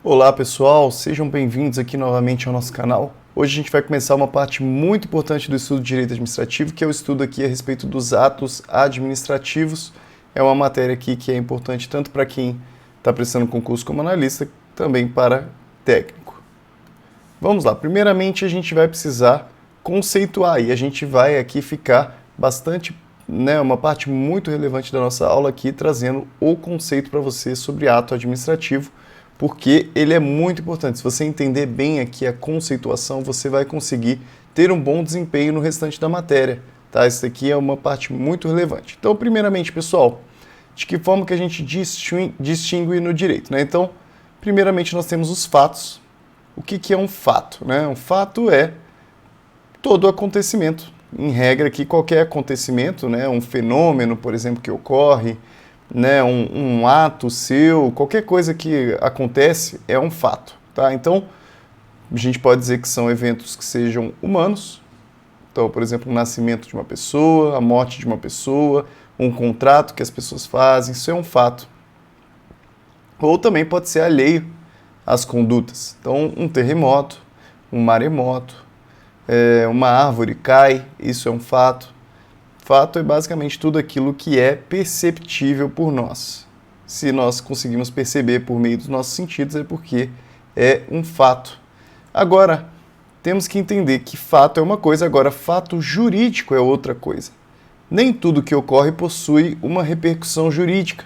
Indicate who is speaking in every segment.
Speaker 1: Olá pessoal, sejam bem-vindos aqui novamente ao nosso canal. Hoje a gente vai começar uma parte muito importante do estudo de Direito Administrativo, que é o estudo aqui a respeito dos atos administrativos. É uma matéria aqui que é importante tanto para quem está prestando concurso como analista, também para técnico. Vamos lá, primeiramente a gente vai precisar conceituar e a gente vai aqui ficar bastante, uma parte muito relevante da nossa aula aqui, trazendo o conceito para você sobre ato administrativo, porque ele é muito importante. Se você entender bem aqui a conceituação, você vai conseguir ter um bom desempenho no restante da matéria, tá? Isso aqui é uma parte muito relevante. Então, primeiramente, pessoal, de que forma que a gente distingue no direito, né? Então, primeiramente, nós temos os fatos. O que é um fato, né? Um fato é todo acontecimento. Em regra, aqui, qualquer acontecimento, né? Um fenômeno, por exemplo, que ocorre, né, um ato seu, qualquer coisa que acontece é um fato, tá? Então, a gente pode dizer que são eventos que sejam humanos. Então, por exemplo, o nascimento de uma pessoa, a morte de uma pessoa, um contrato que as pessoas fazem, isso é um fato. Ou também pode ser alheio às condutas. Então, um terremoto, um maremoto, uma árvore cai, isso é um fato. Fato é basicamente tudo aquilo que é perceptível por nós. Se nós conseguimos perceber por meio dos nossos sentidos, é porque é um fato. Agora, temos que entender que fato é uma coisa, agora fato jurídico é outra coisa. Nem tudo que ocorre possui uma repercussão jurídica.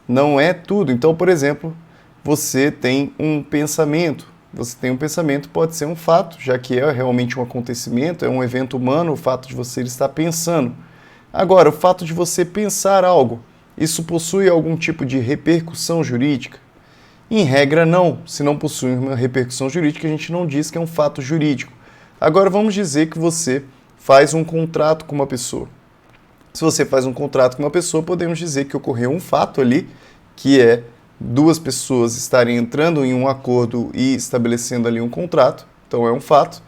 Speaker 1: Não é tudo. Então, por exemplo, você tem um pensamento. Você tem um pensamento, pode ser um fato, já que é realmente um acontecimento, é um evento humano, o fato de você estar pensando. Agora, o fato de você pensar algo, isso possui algum tipo de repercussão jurídica? Em regra, não. Se não possui uma repercussão jurídica, a gente não diz que é um fato jurídico. Agora, vamos dizer que você faz um contrato com uma pessoa. Se você faz um contrato com uma pessoa, podemos dizer que ocorreu um fato ali, que é duas pessoas estarem entrando em um acordo e estabelecendo ali um contrato, então é um fato,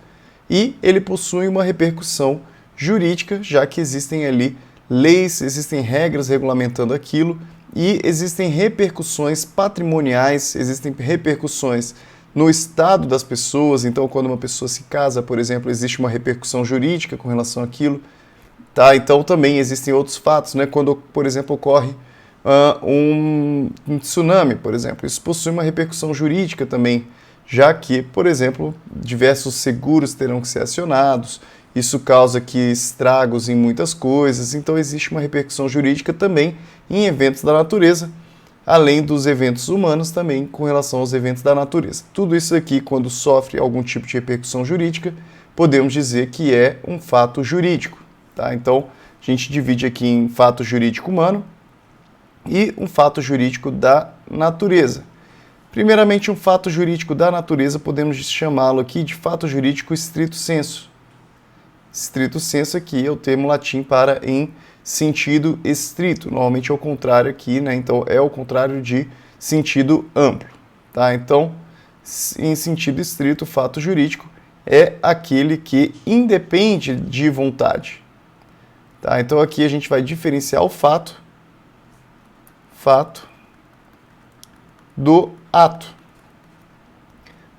Speaker 1: e ele possui uma repercussão jurídica, já que existem ali leis, existem regras regulamentando aquilo, e existem repercussões patrimoniais, existem repercussões no estado das pessoas. Então, quando uma pessoa se casa, por exemplo, existe uma repercussão jurídica com relação àquilo, tá? Então, também existem outros fatos, né? Quando, por exemplo, ocorre um tsunami, por exemplo. Isso possui uma repercussão jurídica também, já que, por exemplo, diversos seguros terão que ser acionados, isso causa aqui estragos em muitas coisas, então existe uma repercussão jurídica também em eventos da natureza, além dos eventos humanos também com relação aos eventos da natureza. Tudo isso aqui, quando sofre algum tipo de repercussão jurídica, podemos dizer que é um fato jurídico, tá? Então, a gente divide aqui em fato jurídico humano e um fato jurídico da natureza. Primeiramente, um fato jurídico da natureza, podemos chamá-lo aqui de fato jurídico stricto sensu. Stricto sensu aqui é o termo latim para em sentido estrito. Normalmente é o contrário aqui, né? Então é o contrário de sentido amplo, tá? Então, em sentido estrito, o fato jurídico é aquele que independe de vontade, tá? Então aqui a gente vai diferenciar o fato do ato.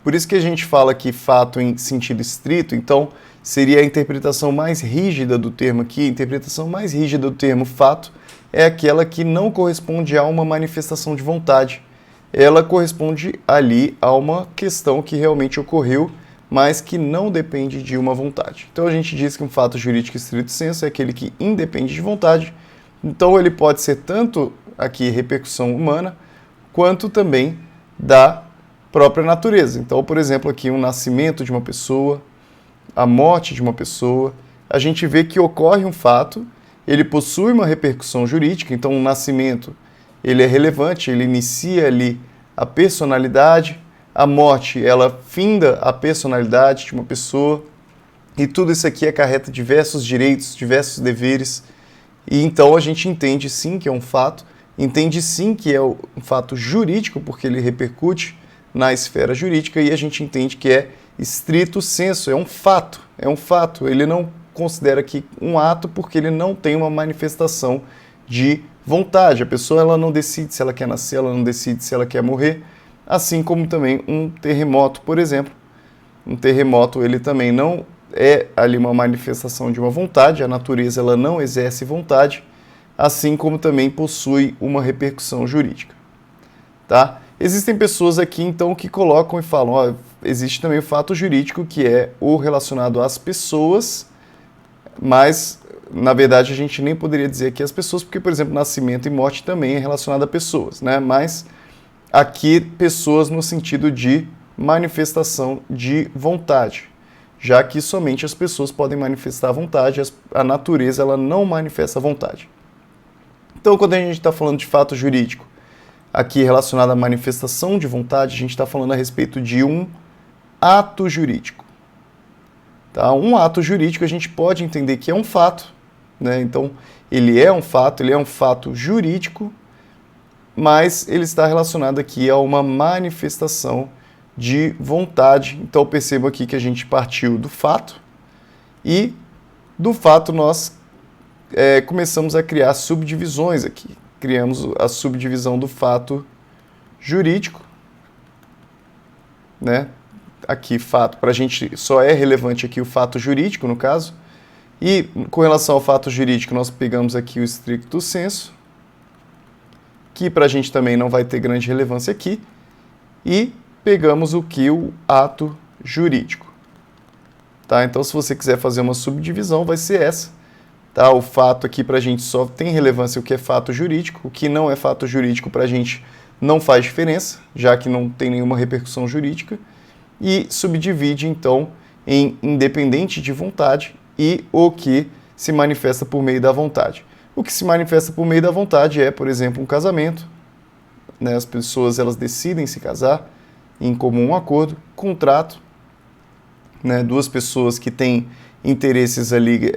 Speaker 1: Por isso que a gente fala aqui fato em sentido estrito, então seria a interpretação mais rígida do termo aqui. A interpretação mais rígida do termo fato é aquela que não corresponde a uma manifestação de vontade. Ela corresponde ali a uma questão que realmente ocorreu, mas que não depende de uma vontade. Então a gente diz que um fato jurídico estrito sensu é aquele que independe de vontade. Então ele pode ser tanto aqui repercussão humana, quanto também da própria natureza. Então, por exemplo, aqui um nascimento de uma pessoa, a morte de uma pessoa, a gente vê que ocorre um fato, ele possui uma repercussão jurídica, então o nascimento ele é relevante, ele inicia ali a personalidade, a morte ela finda a personalidade de uma pessoa, e tudo isso aqui acarreta diversos direitos, diversos deveres, e então a gente entende sim que é um fato, entende sim que é um fato jurídico, porque ele repercute na esfera jurídica, e a gente entende que é stricto sensu, é um fato, ele não considera aqui um ato porque ele não tem uma manifestação de vontade. A pessoa ela não decide se ela quer nascer, ela não decide se ela quer morrer, assim como também um terremoto, por exemplo. Um terremoto, ele também não é ali uma manifestação de uma vontade, a natureza ela não exerce vontade, assim como também possui uma repercussão jurídica. Tá? Existem pessoas aqui, então, que colocam e falam, ó, existe também o fato jurídico, que é o relacionado às pessoas, mas, na verdade, a gente nem poderia dizer aqui as pessoas, porque, por exemplo, nascimento e morte também é relacionado a pessoas, né? Mas aqui, pessoas no sentido de manifestação de vontade, já que somente as pessoas podem manifestar vontade, a natureza ela não manifesta vontade. Então, quando a gente está falando de fato jurídico, aqui relacionado à manifestação de vontade, a gente está falando a respeito de um ato jurídico. Tá? Um ato jurídico a gente pode entender que é um fato, né? Então, ele é um fato jurídico, mas ele está relacionado aqui a uma manifestação de vontade. Então, perceba aqui que a gente partiu do fato e do fato nós começamos a criar subdivisões aqui. Criamos a subdivisão do fato jurídico, né? Aqui, fato, para a gente só é relevante aqui o fato jurídico, no caso. E com relação ao fato jurídico, nós pegamos aqui o stricto sensu, que para a gente também não vai ter grande relevância aqui. E pegamos o que? O ato jurídico. Tá? Então, se você quiser fazer uma subdivisão, vai ser essa. Tá? O fato aqui para a gente só tem relevância o que é fato jurídico, o que não é fato jurídico para a gente não faz diferença, já que não tem nenhuma repercussão jurídica, e subdivide então em independente de vontade e o que se manifesta por meio da vontade. O que se manifesta por meio da vontade é, por exemplo, um casamento, né? As pessoas elas decidem se casar em comum acordo, contrato, né? Duas pessoas que têm interesses ali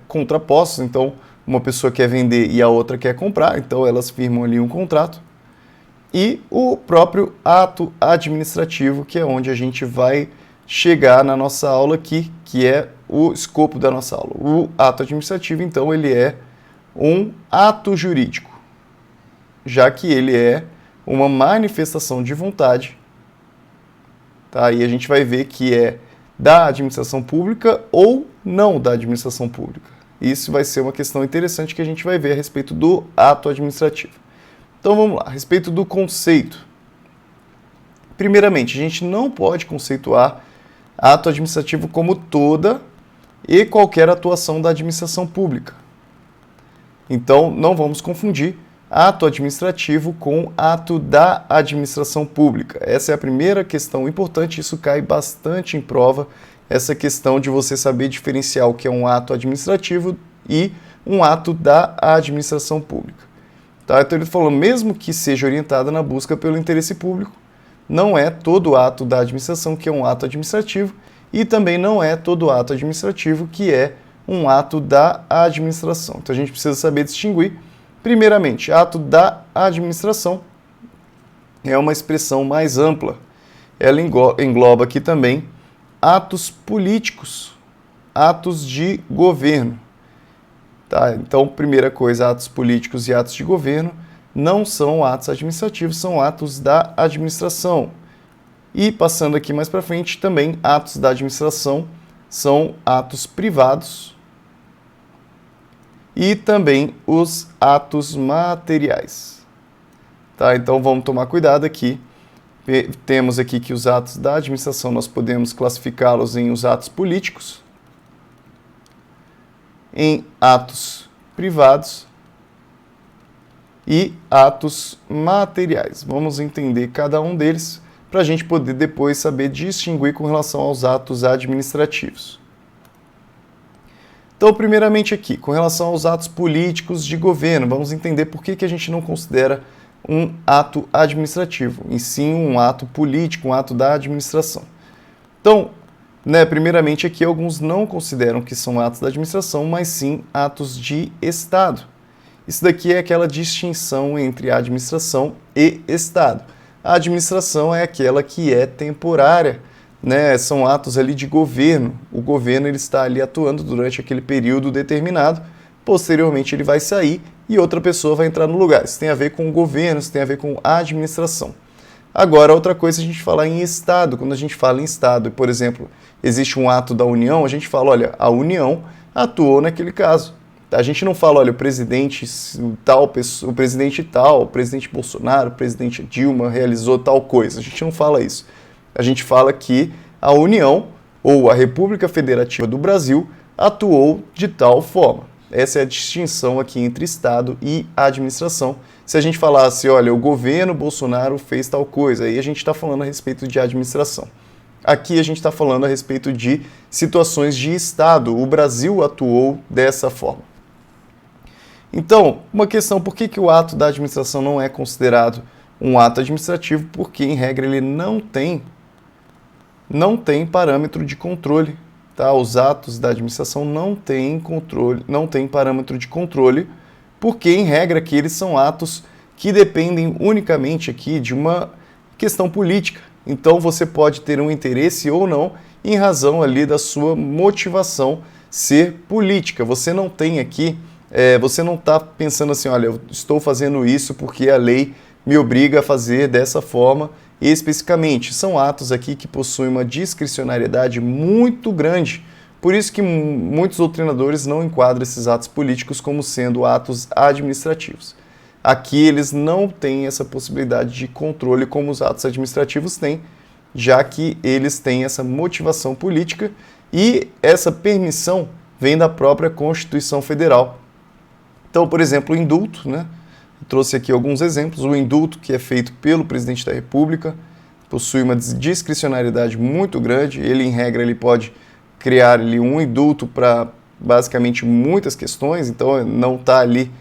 Speaker 1: contrapostos, então uma pessoa quer vender e a outra quer comprar, então elas firmam ali um contrato. E o próprio ato administrativo, que é onde a gente vai chegar na nossa aula aqui, que é o escopo da nossa aula. O ato administrativo, então, ele é um ato jurídico, já que ele é uma manifestação de vontade. Tá? E a gente vai ver que é da administração pública ou não da administração pública. Isso vai ser uma questão interessante que a gente vai ver a respeito do ato administrativo. Então vamos lá, a respeito do conceito. Primeiramente, a gente não pode conceituar ato administrativo como toda e qualquer atuação da administração pública. Então, não vamos confundir ato administrativo com ato da administração pública. Essa é a primeira questão importante, isso cai bastante em prova, essa questão de você saber diferenciar o que é um ato administrativo e um ato da administração pública. Tá? Então ele falou, mesmo que seja orientada na busca pelo interesse público, não é todo ato da administração que é um ato administrativo e também não é todo ato administrativo que é um ato da administração. Então a gente precisa saber distinguir. Primeiramente, ato da administração é uma expressão mais ampla. Ela engloba aqui também atos políticos, atos de governo. Tá? Então, primeira coisa, atos políticos e atos de governo não são atos administrativos, são atos da administração. E passando aqui mais para frente, também atos da administração são atos privados e também os atos materiais. Tá? Então, vamos tomar cuidado aqui. Temos aqui que os atos da administração nós podemos classificá-los em os atos políticos, em atos privados e atos materiais. Vamos entender cada um deles para a gente poder depois saber distinguir com relação aos atos administrativos. Então, primeiramente aqui, com relação aos atos políticos de governo, vamos entender por que a gente não considera um ato administrativo, e sim um ato político, um ato da administração. Então, primeiramente aqui, alguns não consideram que são atos da administração, mas sim atos de Estado. Isso daqui é aquela distinção entre administração e Estado. A administração é aquela que é temporária, né? São atos ali de governo. O governo ele está ali atuando durante aquele período determinado, posteriormente ele vai sair e outra pessoa vai entrar no lugar. Isso tem a ver com o governo, isso tem a ver com a administração. Agora, outra coisa é a gente falar em Estado. Quando a gente fala em Estado, por exemplo, existe um ato da União, a gente fala, olha, a União atuou naquele caso. A gente não fala, olha, o presidente tal, o presidente Bolsonaro, o presidente Dilma realizou tal coisa. A gente não fala isso. A gente fala que a União, ou a República Federativa do Brasil, atuou de tal forma. Essa é a distinção aqui entre Estado e administração. Se a gente falasse, olha, o governo Bolsonaro fez tal coisa, aí a gente está falando a respeito de administração. Aqui a gente está falando a respeito de situações de Estado. O Brasil atuou dessa forma. Então, uma questão, por que o ato da administração não é considerado um ato administrativo? Porque, em regra, ele não tem parâmetro de controle. Tá? Os atos da administração não têm parâmetro de controle, porque, em regra, aqui eles são atos que dependem unicamente aqui de uma questão política. Então, você pode ter um interesse ou não em razão ali da sua motivação ser política. Você não tem aqui, você não está pensando assim, olha, eu estou fazendo isso porque a lei me obriga a fazer dessa forma especificamente. São atos aqui que possuem uma discricionariedade muito grande. Por isso que muitos doutrinadores não enquadram esses atos políticos como sendo atos administrativos. Aqui eles não têm essa possibilidade de controle como os atos administrativos têm, já que eles têm essa motivação política e essa permissão vem da própria Constituição Federal. Então, por exemplo, o indulto, né? Eu trouxe aqui alguns exemplos. O indulto, que é feito pelo presidente da República, possui uma discricionariedade muito grande. Ele, em regra, ele pode criar ali um indulto para basicamente muitas questões, então não está ali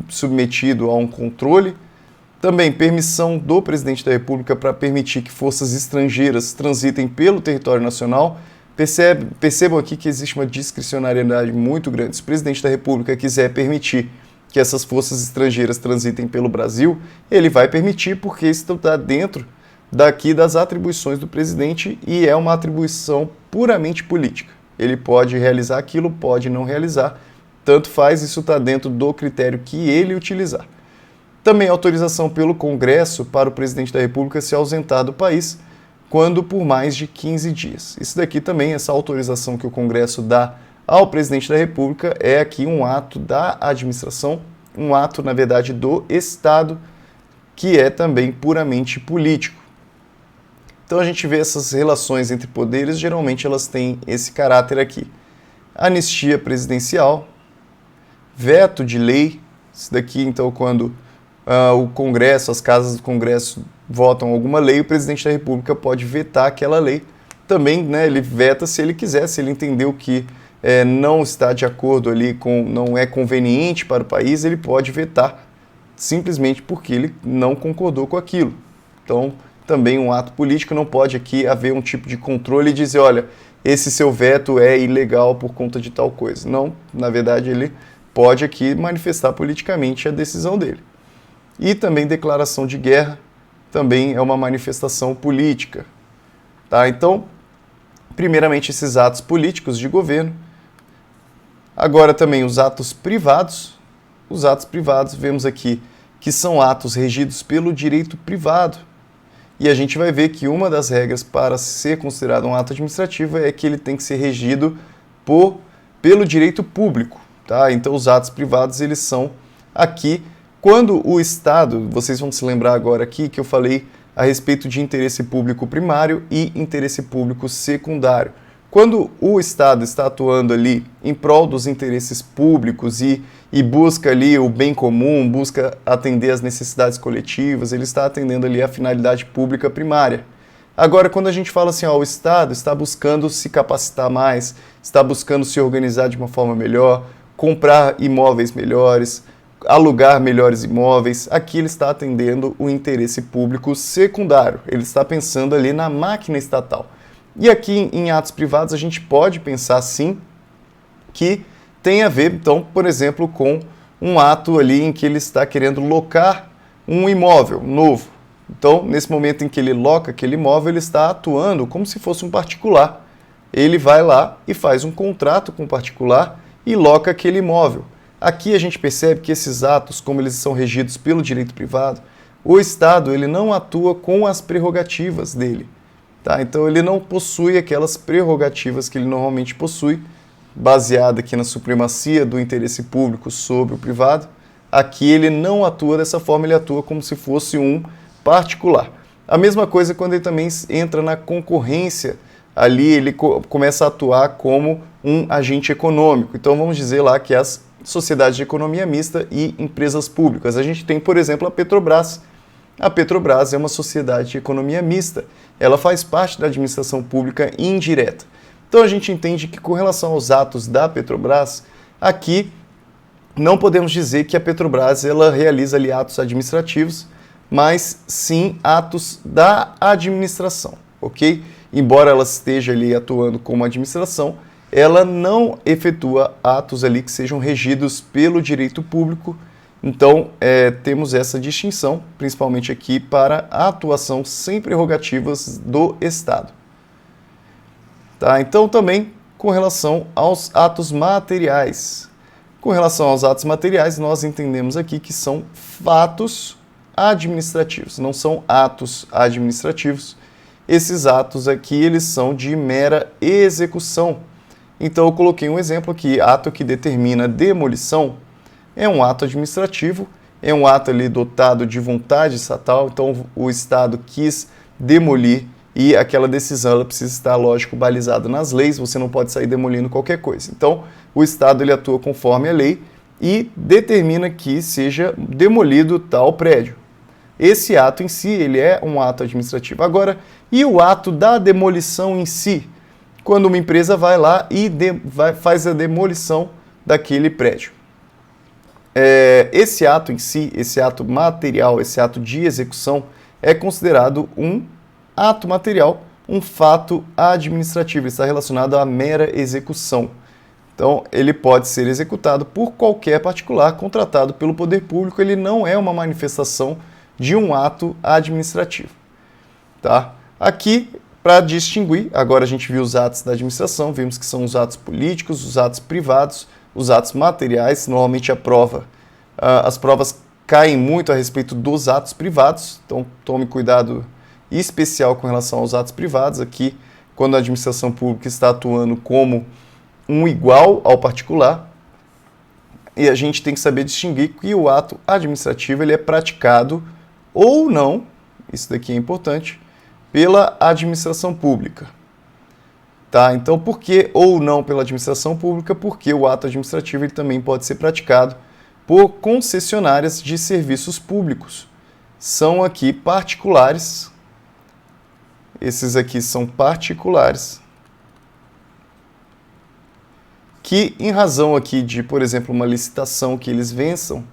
Speaker 1: submetido a um controle. Também permissão do presidente da República para permitir que forças estrangeiras transitem pelo território nacional. Percebam aqui que existe uma discricionariedade muito grande. Se o presidente da República quiser permitir que essas forças estrangeiras transitem pelo Brasil, ele vai permitir, porque isso está dentro daqui das atribuições do presidente e é uma atribuição puramente política. Ele pode realizar aquilo, pode não realizar, tanto faz, isso está dentro do critério que ele utilizar. Também autorização pelo Congresso para o presidente da República se ausentar do país quando por mais de 15 dias. Isso daqui também, essa autorização que o Congresso dá ao presidente da República é aqui um ato da administração, um ato, na verdade, do Estado, que é também puramente político. Então a gente vê essas relações entre poderes, geralmente elas têm esse caráter aqui. Anistia presidencial, veto de lei, isso daqui então quando o Congresso, as casas do Congresso votam alguma lei, o presidente da República pode vetar aquela lei. Também, né, ele veta se ele quiser, se ele entendeu que não está de acordo ali não é conveniente para o país, ele pode vetar, simplesmente porque ele não concordou com aquilo. Então, também um ato político, não pode aqui haver um tipo de controle e dizer, olha, esse seu veto é ilegal por conta de tal coisa. Não, na verdade ele pode aqui manifestar politicamente a decisão dele. E também declaração de guerra, também é uma manifestação política. Tá? Então, primeiramente esses atos políticos de governo. Agora também os atos privados. Os atos privados, vemos aqui que são atos regidos pelo direito privado. E a gente vai ver que uma das regras para ser considerado um ato administrativo é que ele tem que ser regido pelo direito público. Tá? Então os atos privados, eles são aqui, quando o Estado, vocês vão se lembrar agora aqui que eu falei a respeito de interesse público primário e interesse público secundário. Quando o Estado está atuando ali em prol dos interesses públicos e busca ali o bem comum, busca atender às necessidades coletivas, ele está atendendo ali a finalidade pública primária. Agora, quando a gente fala assim, o Estado está buscando se capacitar mais, está buscando se organizar de uma forma melhor, comprar imóveis melhores, alugar melhores imóveis, aqui ele está atendendo o interesse público secundário, ele está pensando ali na máquina estatal. E aqui em atos privados a gente pode pensar sim que tem a ver, então, por exemplo, com um ato ali em que ele está querendo locar um imóvel novo. Então, nesse momento em que ele loca aquele imóvel, ele está atuando como se fosse um particular. Ele vai lá e faz um contrato com o particular e loca aquele imóvel. Aqui a gente percebe que esses atos, como eles são regidos pelo direito privado, o Estado ele não atua com as prerrogativas dele. Tá? Então ele não possui aquelas prerrogativas que ele normalmente possui, baseada aqui na supremacia do interesse público sobre o privado. Aqui ele não atua dessa forma, ele atua como se fosse um particular. A mesma coisa quando ele também entra na concorrência, ali ele começa a atuar como um agente econômico. Então vamos dizer lá que as sociedades de economia mista e empresas públicas. A gente tem, por exemplo, a Petrobras. A Petrobras é uma sociedade de economia mista. Ela faz parte da administração pública indireta. Então a gente entende que com relação aos atos da Petrobras, aqui não podemos dizer que a Petrobras ela realiza ali atos administrativos, mas sim atos da administração, ok? Embora ela esteja ali atuando como administração, ela não efetua atos ali que sejam regidos pelo direito público. Então, temos essa distinção, principalmente aqui para a atuação sem prerrogativas do Estado. Tá? Então, também com relação aos atos materiais. Com relação aos atos materiais, nós entendemos aqui que são fatos administrativos, não são atos administrativos. Esses atos aqui, eles são de mera execução. Então, eu coloquei um exemplo aqui, ato que determina demolição, é um ato administrativo, é um ato ali dotado de vontade estatal, então o Estado quis demolir e aquela decisão ela precisa estar, lógico, balizada nas leis, você não pode sair demolindo qualquer coisa. Então, o Estado ele atua conforme a lei e determina que seja demolido tal prédio. Esse ato em si, ele é um ato administrativo. Agora, e o ato da demolição em si? Quando uma empresa vai lá e faz a demolição daquele prédio. Esse ato em si, esse ato material, esse ato de execução, é considerado um ato material, um fato administrativo, está relacionado à mera execução. Então, ele pode ser executado por qualquer particular contratado pelo poder público, ele não é uma manifestação de um ato administrativo. Tá? Aqui, para distinguir, agora a gente viu os atos da administração, vimos que são os atos políticos, os atos privados, os atos materiais, normalmente a prova. As provas caem muito a respeito dos atos privados, então tome cuidado especial com relação aos atos privados. Aqui, quando a administração pública está atuando como um igual ao particular, e a gente tem que saber distinguir que o ato administrativo ele é praticado ou não, isso daqui é importante, pela administração pública. Tá? Então, por que ou não pela administração pública? Porque o ato administrativo ele também pode ser praticado por concessionárias de serviços públicos. São aqui particulares, esses aqui são particulares, que em razão aqui de, por exemplo, uma licitação que eles vençam,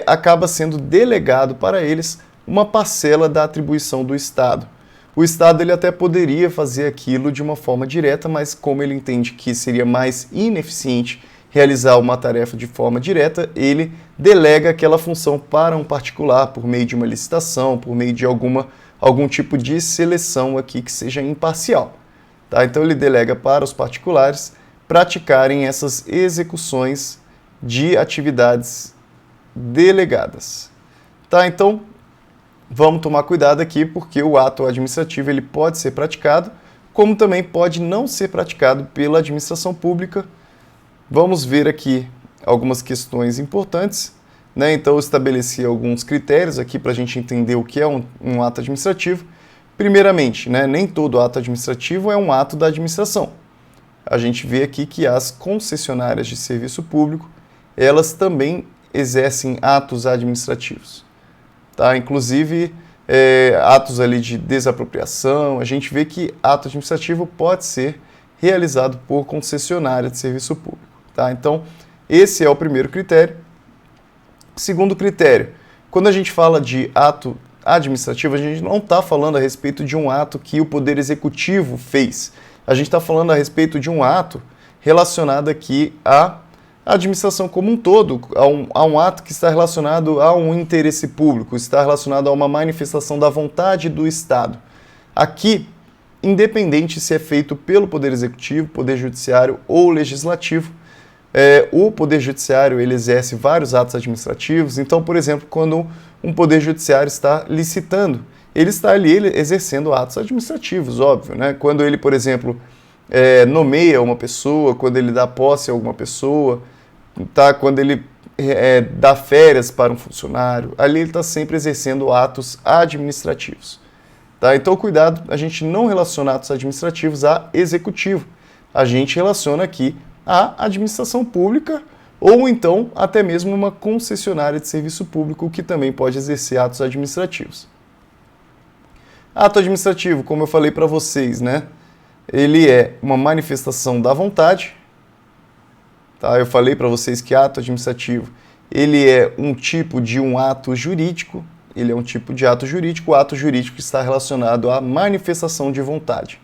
Speaker 1: acaba sendo delegado para eles uma parcela da atribuição do Estado. O Estado ele até poderia fazer aquilo de uma forma direta, mas como ele entende que seria mais ineficiente realizar uma tarefa de forma direta, ele delega aquela função para um particular por meio de uma licitação, por meio de algum tipo de seleção aqui que seja imparcial. Tá? Então ele delega para os particulares praticarem essas execuções de atividades delegadas. Tá? Então, vamos tomar cuidado aqui, porque o ato administrativo ele pode ser praticado, como também pode não ser praticado pela administração pública. Vamos ver aqui algumas questões importantes. Né? Então, eu estabeleci alguns critérios aqui para a gente entender o que é um ato administrativo. Primeiramente, né, nem todo ato administrativo é um ato da administração. A gente vê aqui que as concessionárias de serviço público, elas também exercem atos administrativos. Tá? Inclusive, atos ali de desapropriação, a gente vê que ato administrativo pode ser realizado por concessionária de serviço público. Tá? Então, esse é o primeiro critério. Segundo critério, quando a gente fala de ato administrativo, a gente não está falando a respeito de um ato que o Poder Executivo fez. A gente está falando a respeito de um ato relacionado aqui à administração como um todo, a um ato que está relacionado a um interesse público, está relacionado a uma manifestação da vontade do Estado. Aqui, independente se é feito pelo Poder Executivo, Poder Judiciário ou Legislativo, o Poder Judiciário ele exerce vários atos administrativos. Então, por exemplo, quando um poder judiciário está licitando. Ele está ali exercendo atos administrativos, óbvio, né? Quando ele, por exemplo, nomeia uma pessoa, quando ele dá posse a alguma pessoa, tá? Quando ele dá férias para um funcionário, ali ele está sempre exercendo atos administrativos. Tá? Então, cuidado, a gente não relaciona atos administrativos a executivo. A gente relaciona aqui a administração pública ou então até mesmo uma concessionária de serviço público que também pode exercer atos administrativos. Ato administrativo, como eu falei para vocês, né? Ele é uma manifestação da vontade. Tá? Eu falei para vocês que ato administrativo ele é um tipo de um ato jurídico. Ele é um tipo de ato jurídico. O ato jurídico está relacionado à manifestação de vontade.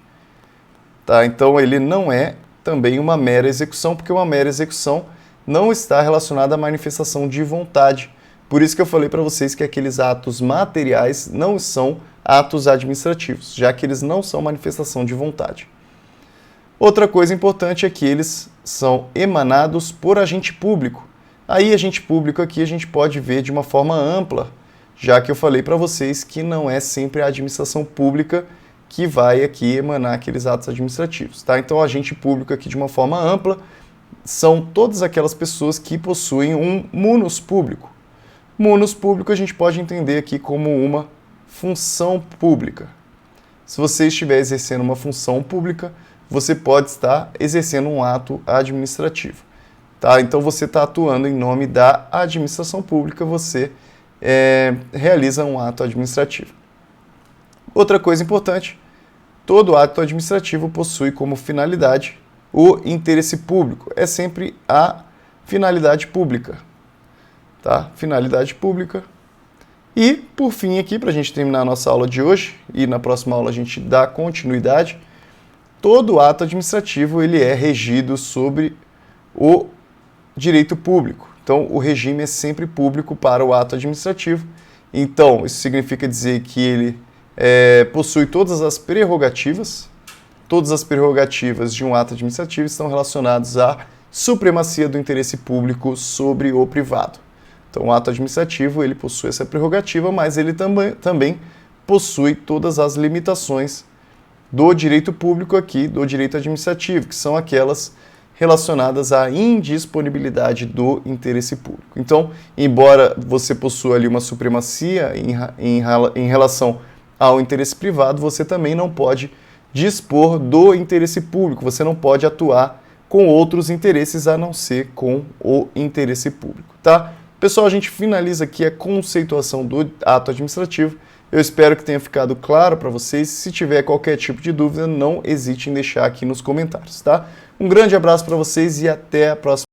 Speaker 1: Tá? Então, ele não é também uma mera execução, porque uma mera execução não está relacionada à manifestação de vontade. Por isso que eu falei para vocês que aqueles atos materiais não são atos administrativos, já que eles não são manifestação de vontade. Outra coisa importante é que eles são emanados por agente público. Aí, agente público aqui a gente pode ver de uma forma ampla, já que eu falei para vocês que não é sempre a administração pública que vai aqui emanar aqueles atos administrativos, tá? Então, o agente público aqui de uma forma ampla são todas aquelas pessoas que possuem um munus público. Munus público a gente pode entender aqui como uma função pública. Se você estiver exercendo uma função pública, você pode estar exercendo um ato administrativo, tá? Então, você está atuando em nome da administração pública, você realiza um ato administrativo. Outra coisa importante, todo ato administrativo possui como finalidade o interesse público. É sempre a finalidade pública, tá? Finalidade pública. E, por fim, aqui, para a gente terminar a nossa aula de hoje, e na próxima aula a gente dá continuidade, todo ato administrativo ele é regido sobre o direito público. Então, o regime é sempre público para o ato administrativo. Então, isso significa dizer que ele possui todas as prerrogativas de um ato administrativo estão relacionadas à supremacia do interesse público sobre o privado. Então, o ato administrativo ele possui essa prerrogativa, mas ele também possui todas as limitações do direito público aqui, do direito administrativo, que são aquelas relacionadas à indisponibilidade do interesse público. Então, embora você possua ali uma supremacia em relação ao interesse privado, você também não pode dispor do interesse público, você não pode atuar com outros interesses a não ser com o interesse público, tá? Pessoal, a gente finaliza aqui a conceituação do ato administrativo. Eu espero que tenha ficado claro para vocês. Se tiver qualquer tipo de dúvida, não hesite em deixar aqui nos comentários, tá? Um grande abraço para vocês e até a próxima.